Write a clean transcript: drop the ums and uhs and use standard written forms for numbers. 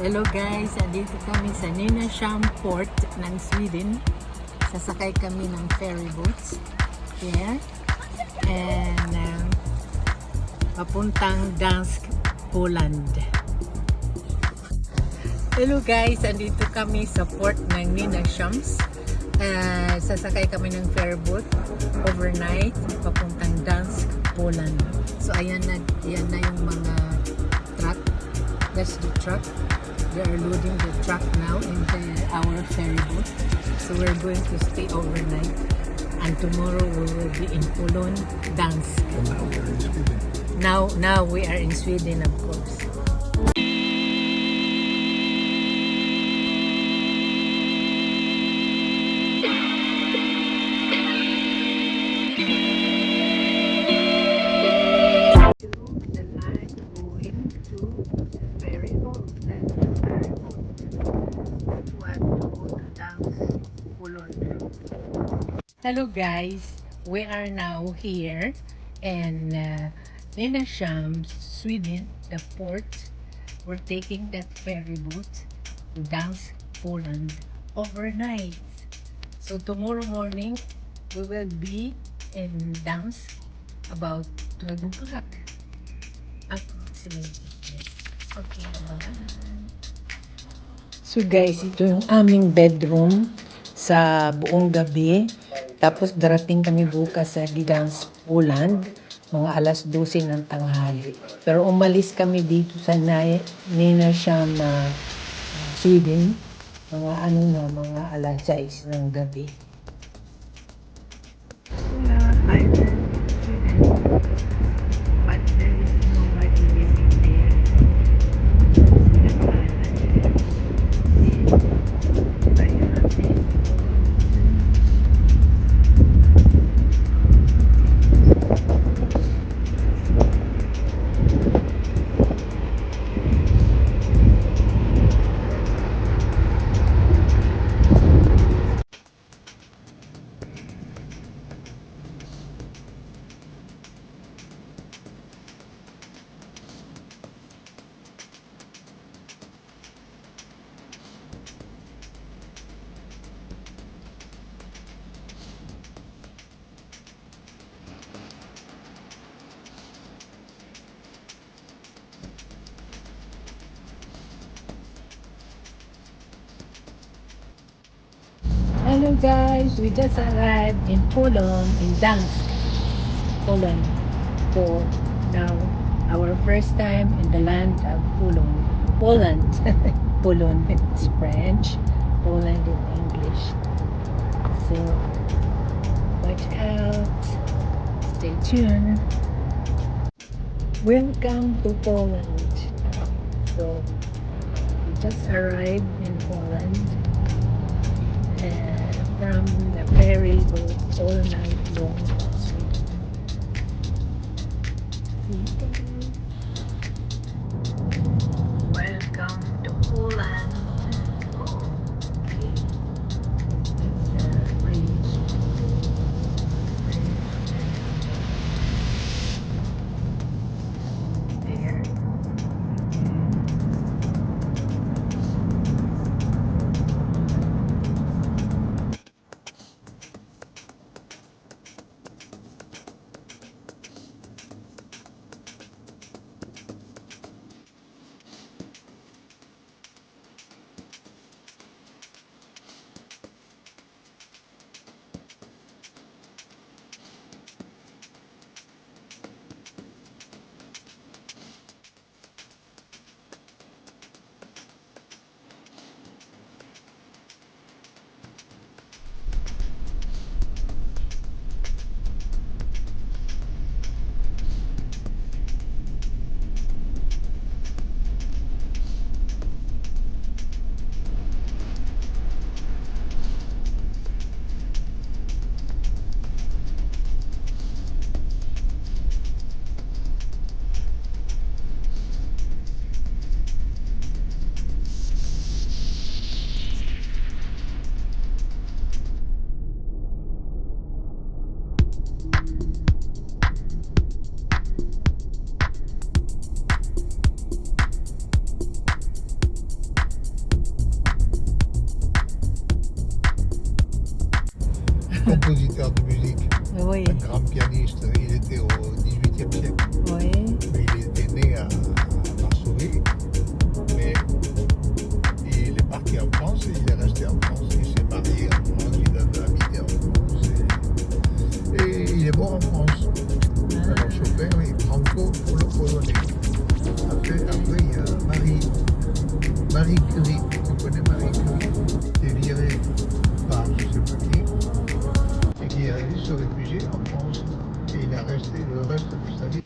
Hello guys, andito kami sa Nynasham port ng Sweden. Sasakay kami ng ferry boats here and papuntang Gdansk, Poland. Hello guys, andito kami sa port ng Nynasham. Sasakay kami ng ferry boat overnight papuntang Gdansk, Poland. So ayan na yung mga truck. That's the truck. They are loading the truck now in our ferry boat. So we're going to stay overnight. And tomorrow we will be in Poland, Gdansk. Now we're in Sweden. Now we are in Sweden, of course. Hello guys, we are now here in Nynasham, Sweden, the port. We're taking that ferry boat to Gdansk, Poland overnight. So tomorrow morning we will be in Gdansk about 12 o'clock. Approximately. Yes. Okay. So guys, ito yung aming bedroom sa buong gabi. Tapos darating kami bukas sa Gdansk, Poland, mga alas 12 ng tanghali. Pero umalis kami dito sa Nynasham, Sweden, mga alas 6 ng gabi. But there is nobody living there. Hello guys, we just arrived in Poland, in Gdansk, Poland. So now our first time in the land of Poland. Poland. Poland is French, Poland in English. So watch out, stay tuned. Welcome to Poland. So we just arrived in Poland. From the ferry boat all night long. Welcome to Poland. Okay. Bridge. There. Marie Curie, tu connais Marie Curie? Qui est virée par je sais pas qui, et qui est allé se réfugier en France. Et il a resté le reste de sa vie